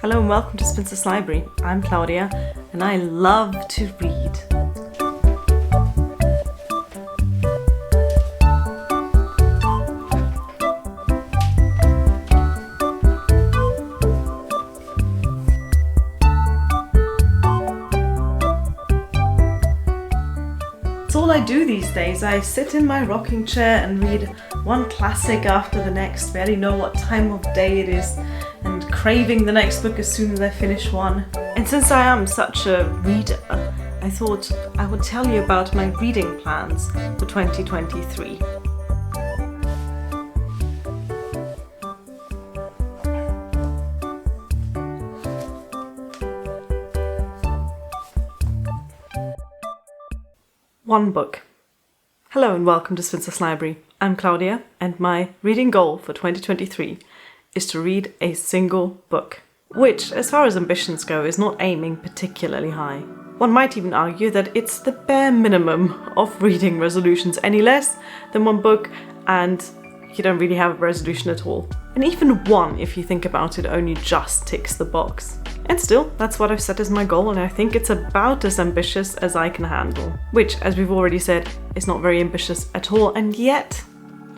Hello and welcome to Spinster's Library. I'm Claudia and I love to read. It's all I do these days. I sit in my rocking chair and read one classic after the next, barely know what time of day it is, and craving the next book as soon as I finish one. And since I am such a reader, I thought I would tell you about my reading plans for 2023. One book. Hello and welcome to Spinster's Library. I'm Claudia and my reading goal for 2023 is to read a single book, which, as far as ambitions go, is not aiming particularly high. One might even argue that it's the bare minimum of reading resolutions. Any less than one book and you don't really have a resolution at all. And even one, if you think about it, only just ticks the box. And still, that's what I've set as my goal, and I think it's about as ambitious as I can handle. Which, as we've already said, is not very ambitious at all, and yet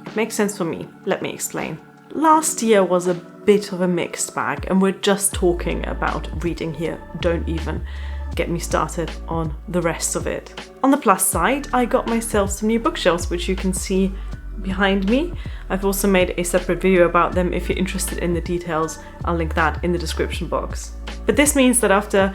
it makes sense for me. Let me explain. Last year was a bit of a mixed bag, and we're just talking about reading here. Don't even get me started on the rest of it. On the plus side, I got myself some new bookshelves, which you can see behind me. I've also made a separate video about them. If you're interested in the details, I'll link that in the description box. But this means that after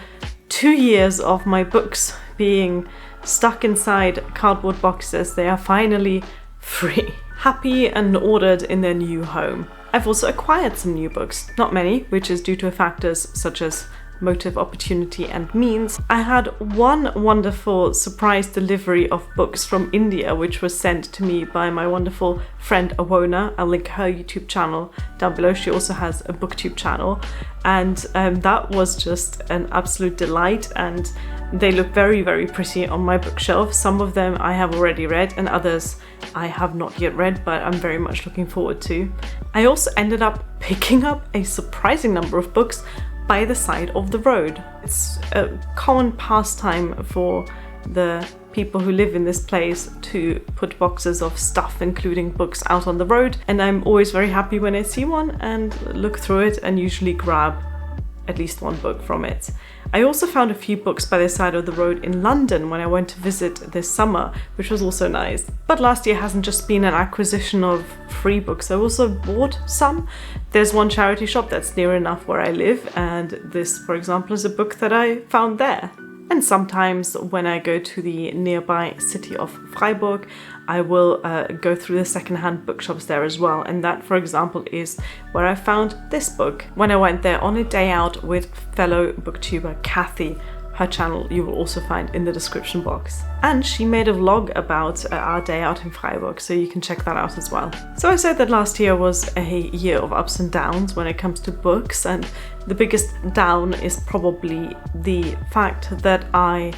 2 years of my books being stuck inside cardboard boxes, they are finally free, happy and ordered in their new home. I've also acquired some new books, not many, which is due to factors such as motive, opportunity and means. I had one wonderful surprise delivery of books from India, which was sent to me by my wonderful friend Awona. I'll link her YouTube channel down below. She also has a booktube channel, and that was just an absolute delight, and they look very, very pretty on my bookshelf. Some of them I have already read and others I have not yet read, but I'm very much looking forward to. I also ended up picking up a surprising number of books by the side of the road. It's a common pastime for the people who live in this place to put boxes of stuff, including books, out on the road, and I'm always very happy when I see one and look through it and usually grab at least one book from it. I also found a few books by the side of the road in London when I went to visit this summer, which was also nice. But last year hasn't just been an acquisition of free books, I also bought some. There's one charity shop that's near enough where I live, and this, for example, is a book that I found there. And sometimes when I go to the nearby city of Freiburg, I will go through the secondhand bookshops there as well. And that, for example, is where I found this book when I went there on a day out with fellow booktuber Kathy. Her channel you will also find in the description box. And she made a vlog about our day out in Freiburg, so you can check that out as well. So I said that last year was a year of ups and downs when it comes to books, and the biggest down is probably the fact that I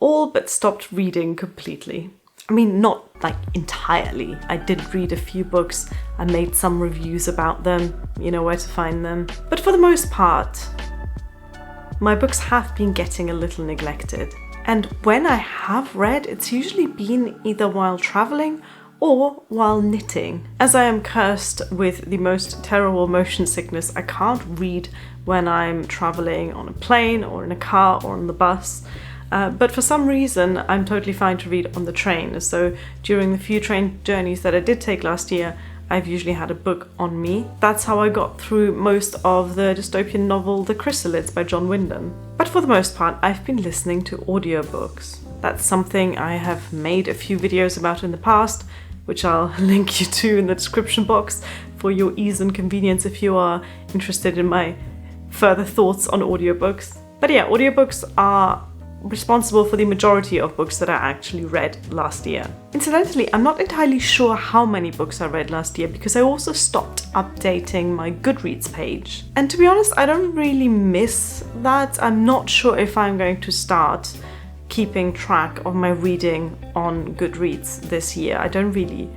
all but stopped reading completely. I mean, not like entirely. I did read a few books, I made some reviews about them, you know where to find them. But for the most part, my books have been getting a little neglected. And when I have read, it's usually been either while traveling or while knitting. As I am cursed with the most terrible motion sickness, I can't read when I'm traveling on a plane or in a car or on the bus. But for some reason, I'm totally fine to read on the train. So during the few train journeys that I did take last year, I've usually had a book on me. That's how I got through most of the dystopian novel The Chrysalids by John Wyndham. But for the most part, I've been listening to audiobooks. That's something I have made a few videos about in the past, which I'll link you to in the description box for your ease and convenience if you are interested in my further thoughts on audiobooks. But yeah, audiobooks are responsible for the majority of books that I actually read last year. Incidentally, I'm not entirely sure how many books I read last year because I also stopped updating my Goodreads page. And to be honest, I don't really miss that. I'm not sure if I'm going to start keeping track of my reading on Goodreads this year. I don't really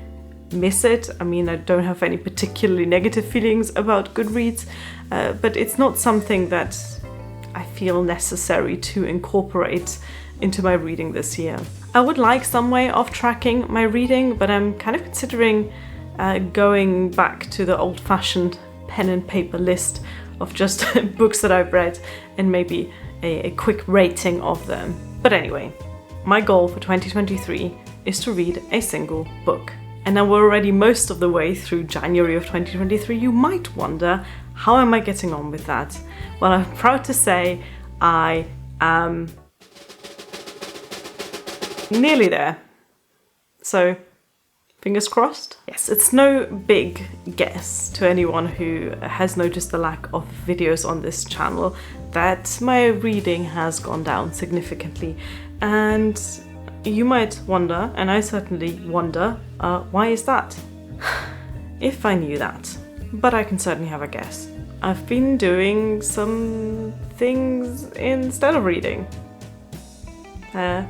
miss it. I mean, I don't have any particularly negative feelings about Goodreads, but it's not something that I feel necessary to incorporate into my reading this year. I would like some way of tracking my reading, but I'm kind of considering going back to the old-fashioned pen and paper list of just books that I've read and maybe a quick rating of them. But anyway, my goal for 2023 is to read a single book. And now we're already most of the way through January of 2023. You might wonder, how am I getting on with that? Well, I'm proud to say I am nearly there. So, fingers crossed. Yes, it's no big guess to anyone who has noticed the lack of videos on this channel that my reading has gone down significantly. And you might wonder, and I certainly wonder, why is that? If I knew that, but I can certainly have a guess. I've been doing some things instead of reading.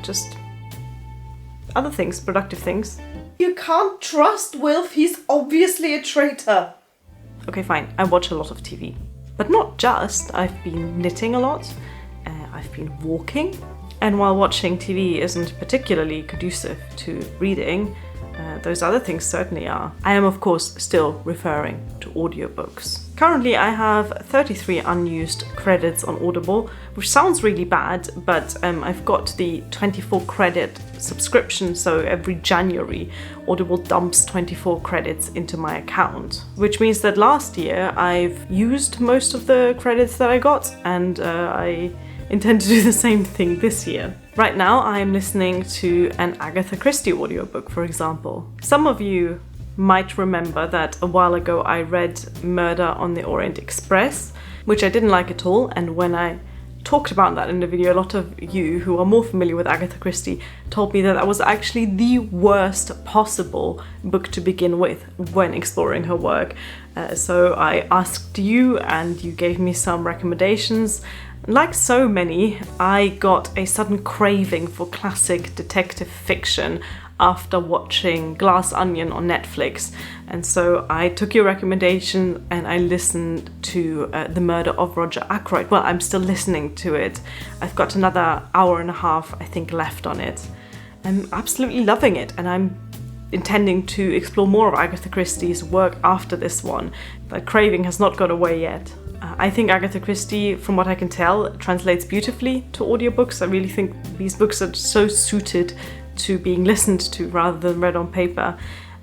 Just other things, productive things. You can't trust Wilf, he's obviously a traitor. Okay, fine, I watch a lot of TV. But not just, I've been knitting a lot, I've been walking, and while watching TV isn't particularly conducive to reading, those other things certainly are. I am of course still referring to audiobooks. Currently I have 33 unused credits on Audible, which sounds really bad, but I've got the 24 credit subscription, so every January Audible dumps 24 credits into my account, which means that last year I've used most of the credits that I got, and I intend to do the same thing this year. Right now I'm listening to an Agatha Christie audiobook, for example. Some of you might remember that a while ago I read Murder on the Orient Express, which I didn't like at all, and when I talked about that in the video, a lot of you who are more familiar with Agatha Christie told me that that was actually the worst possible book to begin with when exploring her work. So I asked you and you gave me some recommendations. Like so many, I got a sudden craving for classic detective fiction after watching Glass Onion on Netflix, and so I took your recommendation and I listened to The Murder of Roger Ackroyd. Well, I'm still listening to it. I've got another hour and a half, I think, left on it. I'm absolutely loving it, and I'm intending to explore more of Agatha Christie's work after this one. That craving has not gone away yet. I think Agatha Christie, from what I can tell, translates beautifully to audiobooks. I really think these books are so suited to being listened to rather than read on paper.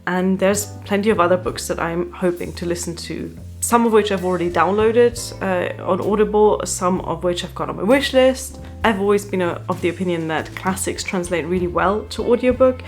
And there's plenty of other books that I'm hoping to listen to, some of which I've already downloaded on Audible, some of which I've got on my wish list. I've always been of the opinion that classics translate really well to audiobook.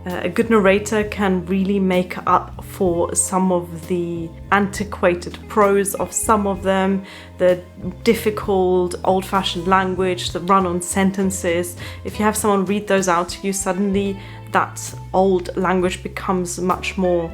A good narrator can really make up for some of the antiquated prose of some of them, the difficult old-fashioned language, the run-on sentences. If you have someone read those out to you, suddenly that old language becomes much more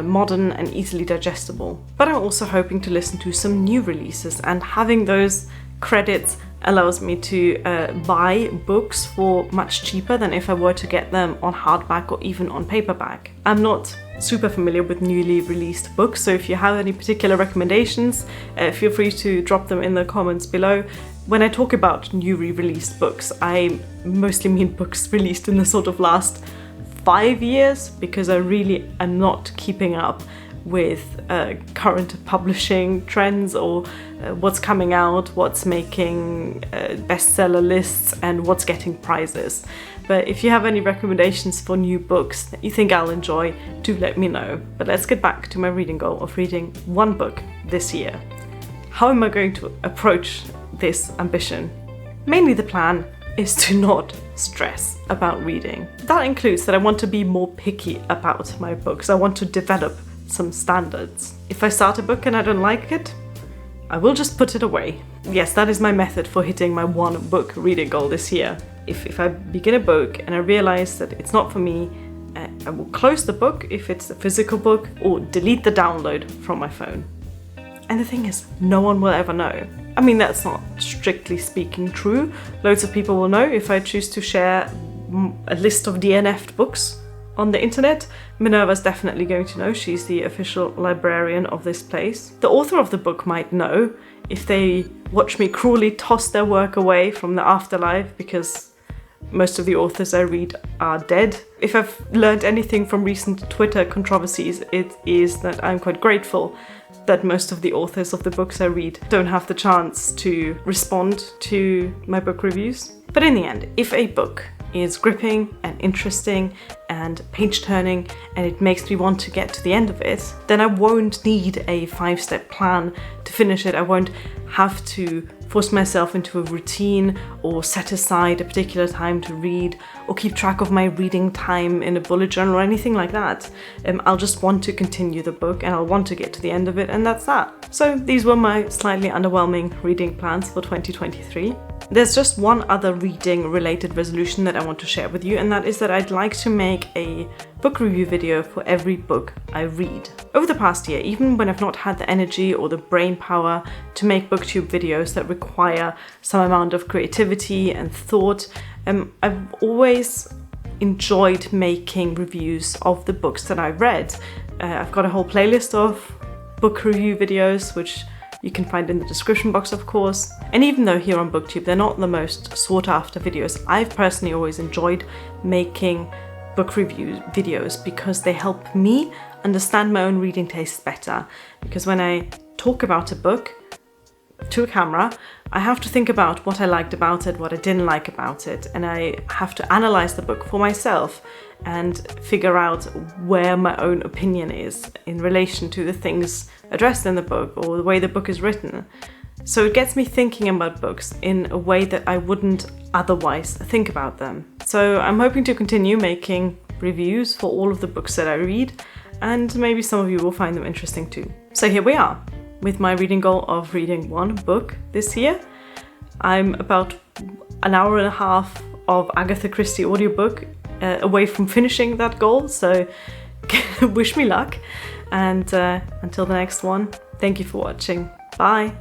modern and easily digestible. But I'm also hoping to listen to some new releases, and having those credits allows me to buy books for much cheaper than if I were to get them on hardback or even on paperback. I'm not super familiar with newly released books, so if you have any particular recommendations, feel free to drop them in the comments below. When I talk about newly released books, I mostly mean books released in the sort of last 5 years, because I really am not keeping up with current publishing trends or what's coming out, what's making bestseller lists, and what's getting prizes. But if you have any recommendations for new books that you think I'll enjoy, do let me know. But let's get back to my reading goal of reading one book this year. How am I going to approach this ambition? Mainly the plan is to not stress about reading. That includes that I want to be more picky about my books. I want to develop some standards. If I start a book and I don't like it, I will just put it away. Yes, that is my method for hitting my one book reading goal this year. If I begin a book and I realize that it's not for me, I will close the book if it's a physical book, or delete the download from my phone. And the thing is, no one will ever know. I mean, that's not strictly speaking true. Loads of people will know if I choose to share a list of DNF'd books. on the internet, Minerva's definitely going to know. She's the official librarian of this place. The author of the book might know if they watch me cruelly toss their work away from the afterlife, because most of the authors I read are dead. If I've learned anything from recent Twitter controversies, it is that I'm quite grateful that most of the authors of the books I read don't have the chance to respond to my book reviews. But in the end, if a book is gripping and interesting and page-turning and it makes me want to get to the end of it, then I won't need a 5-step plan to finish it. I won't have to force myself into a routine or set aside a particular time to read or keep track of my reading time in a bullet journal or anything like that. I'll just want to continue the book and I'll want to get to the end of it, and that's that. So these were my slightly underwhelming reading plans for 2023. There's just one other reading related resolution that I want to share with you, and that is that I'd like to make a book review video for every book I read. Over the past year, even when I've not had the energy or the brain power to make booktube videos that require some amount of creativity and thought, I've always enjoyed making reviews of the books that I read. I've got a whole playlist of book review videos, which you can find in the description box, of course. And even though here on BookTube they're not the most sought after videos, I've personally always enjoyed making book review videos because they help me understand my own reading tastes better. Because when I talk about a book to a camera, I have to think about what I liked about it, what I didn't like about it, and I have to analyze the book for myself and figure out where my own opinion is in relation to the things addressed in the book or the way the book is written. So it gets me thinking about books in a way that I wouldn't otherwise think about them. So I'm hoping to continue making reviews for all of the books that I read, and maybe some of you will find them interesting too. So here we are, with my reading goal of reading one book this year. I'm about an hour and a half of Agatha Christie audiobook away from finishing that goal, so wish me luck. And until the next one, thank you for watching. Bye!